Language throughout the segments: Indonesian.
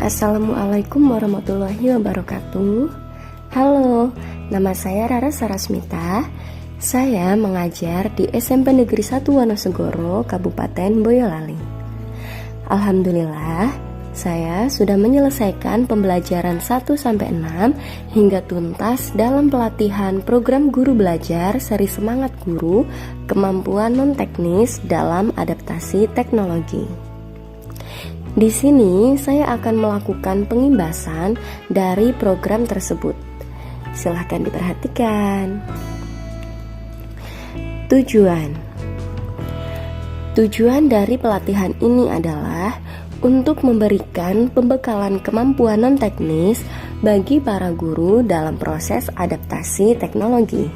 Assalamualaikum warahmatullahi wabarakatuh. Halo, nama saya Rara Sarasmita. Saya mengajar di SMP Negeri 1 Wonosegoro, Kabupaten Boyolali. Alhamdulillah, saya sudah menyelesaikan pembelajaran 1-6 hingga tuntas dalam pelatihan program guru belajar seri Semangat Guru Kemampuan Non-Teknis dalam Adaptasi Teknologi. Di sini saya akan melakukan pengimbasan dari program tersebut. Silahkan diperhatikan. Tujuan dari pelatihan ini adalah untuk memberikan pembekalan kemampuan non-teknis bagi para guru dalam proses adaptasi teknologi,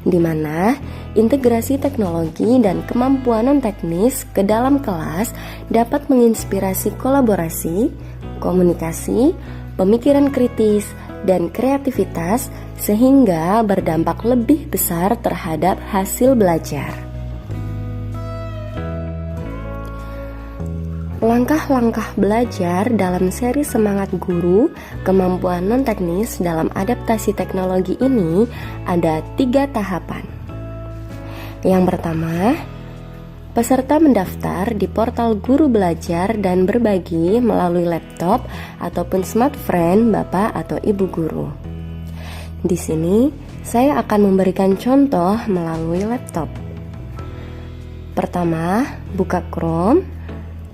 di mana integrasi teknologi dan kemampuan non-teknis ke dalam kelas dapat menginspirasi kolaborasi, komunikasi, pemikiran kritis, dan kreativitas sehingga berdampak lebih besar terhadap hasil belajar. Langkah-langkah belajar dalam seri Semangat Guru Kemampuan Non-Teknis dalam Adaptasi Teknologi ini ada 3 tahapan. Yang pertama, peserta mendaftar di portal Guru Belajar dan Berbagi melalui laptop ataupun smartphone Bapak atau Ibu guru. Di sini, saya akan memberikan contoh melalui laptop. Pertama, buka Chrome,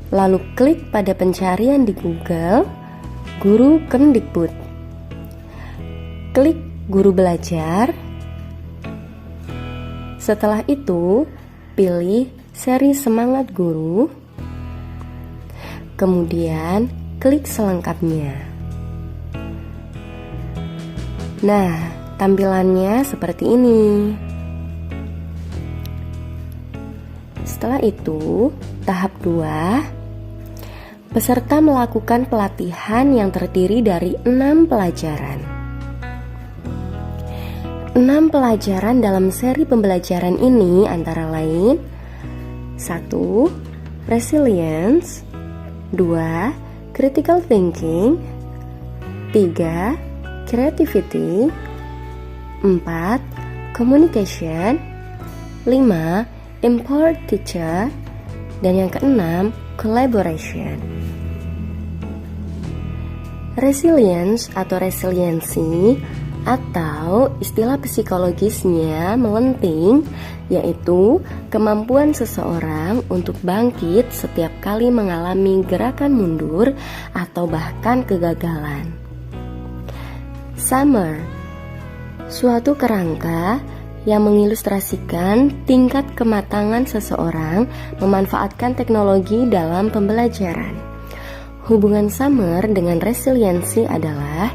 lalu klik pada pencarian di Google, Guru Kemdikbud. Klik Guru Belajar. Setelah itu, pilih seri Semangat Guru. Kemudian, klik selengkapnya. Nah, tampilannya seperti ini. Setelah itu, tahap 2, peserta melakukan pelatihan yang terdiri dari 6 pelajaran. 6 pelajaran dalam seri pembelajaran ini antara lain 1. Resilience 2. Critical thinking 3. Creativity 4. Communication 5. Empowered teacher dan yang keenam, collaboration. Resilience atau resiliensi atau istilah psikologisnya melenting, yaitu kemampuan seseorang untuk bangkit setiap kali mengalami gerakan mundur atau bahkan kegagalan. Summer, suatu kerangka yang mengilustrasikan tingkat kematangan seseorang memanfaatkan teknologi dalam pembelajaran. Hubungan Summer dengan resiliensi adalah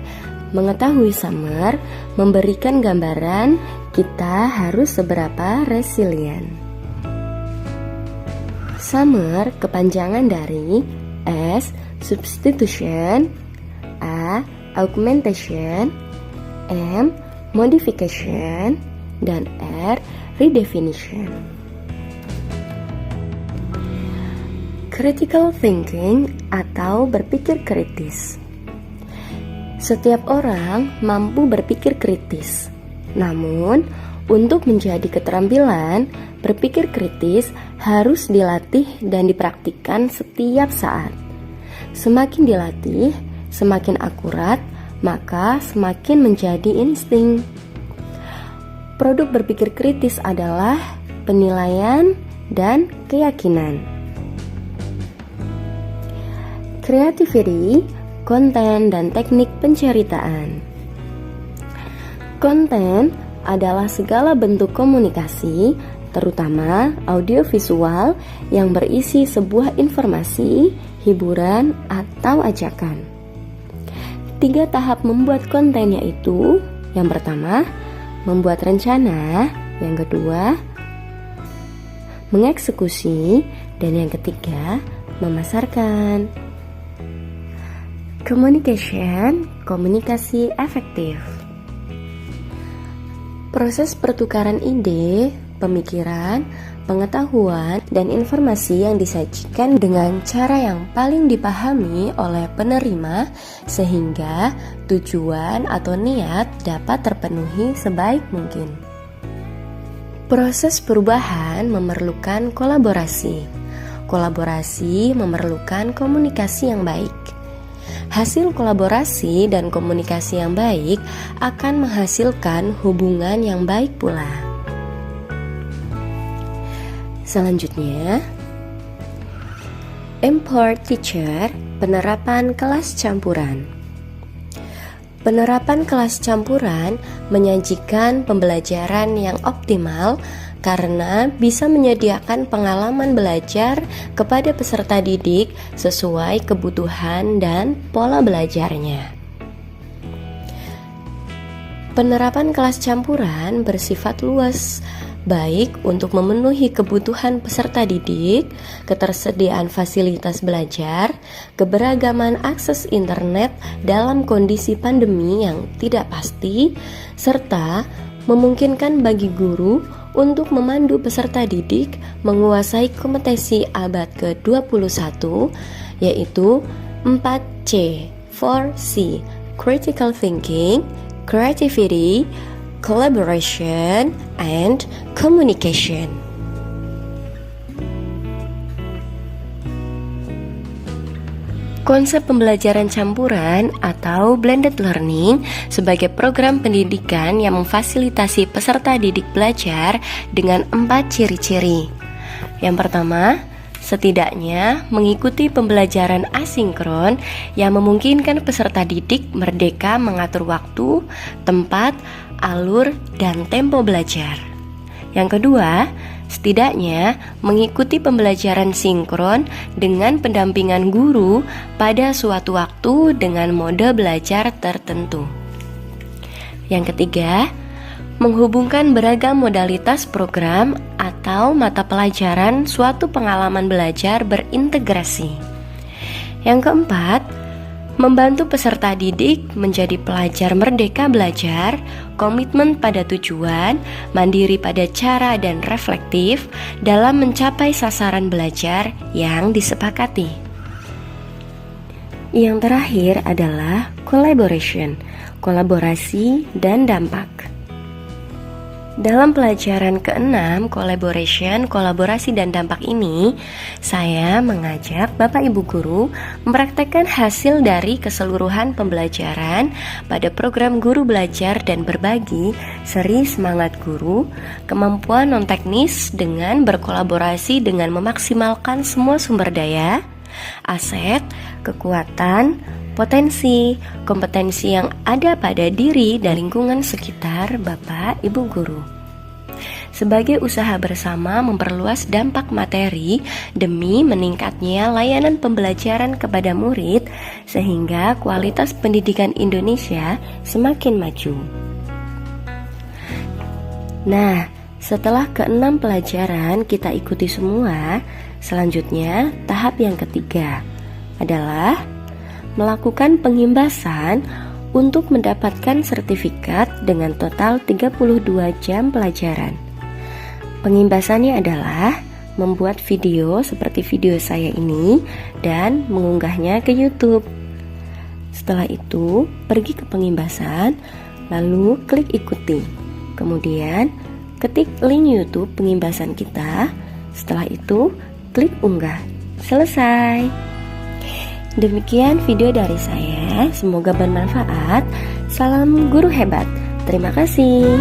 mengetahui Summer memberikan gambaran kita harus seberapa resilient. Summer kepanjangan dari S. Substitution, A. Augmentation, M. Modification, dan R. Redefinition. Critical thinking atau berpikir kritis. Setiap orang mampu berpikir kritis. Namun, untuk menjadi keterampilan, berpikir kritis harus dilatih dan dipraktikkan setiap saat. Semakin dilatih, semakin akurat, maka semakin menjadi insting. Produk berpikir kritis adalah penilaian dan keyakinan. Creativity, konten dan teknik penceritaan. Konten adalah segala bentuk komunikasi, terutama audiovisual yang berisi sebuah informasi, hiburan, atau ajakan. 3 tahap membuat konten yaitu, yang pertama, membuat rencana, yang kedua, mengeksekusi, dan yang ketiga, memasarkan. Communication, komunikasi efektif. Proses pertukaran ide, pemikiran, pengetahuan, dan informasi yang disajikan dengan cara yang paling dipahami oleh penerima sehingga tujuan atau niat dapat terpenuhi sebaik mungkin. Proses perubahan memerlukan kolaborasi. Kolaborasi memerlukan komunikasi yang baik. Hasil kolaborasi dan komunikasi yang baik akan menghasilkan hubungan yang baik pula. Selanjutnya, Empowered Teacher, penerapan kelas campuran. Penerapan kelas campuran menyajikan pembelajaran yang optimal karena bisa menyediakan pengalaman belajar kepada peserta didik sesuai kebutuhan dan pola belajarnya. Penerapan kelas campuran bersifat luas, baik untuk memenuhi kebutuhan peserta didik, ketersediaan fasilitas belajar, keberagaman akses internet dalam kondisi pandemi yang tidak pasti, serta memungkinkan bagi guru untuk memandu peserta didik menguasai kompetensi abad ke-21, yaitu 4C, 4C, Critical Thinking, Creativity, Collaboration, and Communication. Konsep pembelajaran campuran atau blended learning sebagai program pendidikan yang memfasilitasi peserta didik belajar dengan 4 ciri-ciri. Yang pertama, setidaknya mengikuti pembelajaran asinkron yang memungkinkan peserta didik merdeka mengatur waktu, tempat, alur, dan tempo belajar. Yang kedua, setidaknya mengikuti pembelajaran sinkron dengan pendampingan guru pada suatu waktu dengan mode belajar tertentu. Yang ketiga, menghubungkan beragam modalitas program atau mata pelajaran suatu pengalaman belajar berintegrasi. Yang keempat, membantu peserta didik menjadi pelajar merdeka belajar, komitmen pada tujuan, mandiri pada cara dan reflektif dalam mencapai sasaran belajar yang disepakati. Yang terakhir adalah collaboration, kolaborasi dan dampak. Dalam pelajaran ke-6, collaboration, kolaborasi dan dampak ini, saya mengajak Bapak Ibu Guru mempraktekkan hasil dari keseluruhan pembelajaran pada program Guru Belajar dan Berbagi seri Semangat Guru, kemampuan non-teknis dengan berkolaborasi dengan memaksimalkan semua sumber daya, aset, kekuatan, potensi, kompetensi yang ada pada diri dan lingkungan sekitar Bapak Ibu Guru. Sebagai usaha bersama memperluas dampak materi demi meningkatnya layanan pembelajaran kepada murid sehingga kualitas pendidikan Indonesia semakin maju. Nah, setelah ke-6 pelajaran kita ikuti semua, selanjutnya tahap yang ketiga adalah melakukan pengimbasan untuk mendapatkan sertifikat dengan total 32 jam pelajaran. Pengimbasannya adalah membuat video seperti video saya ini dan mengunggahnya ke YouTube. Setelah itu, pergi ke pengimbasan, lalu klik ikuti. Kemudian, ketik link YouTube pengimbasan kita. Setelah itu, klik unggah. Selesai. Demikian video dari saya, semoga bermanfaat. Salam guru hebat. Terima kasih.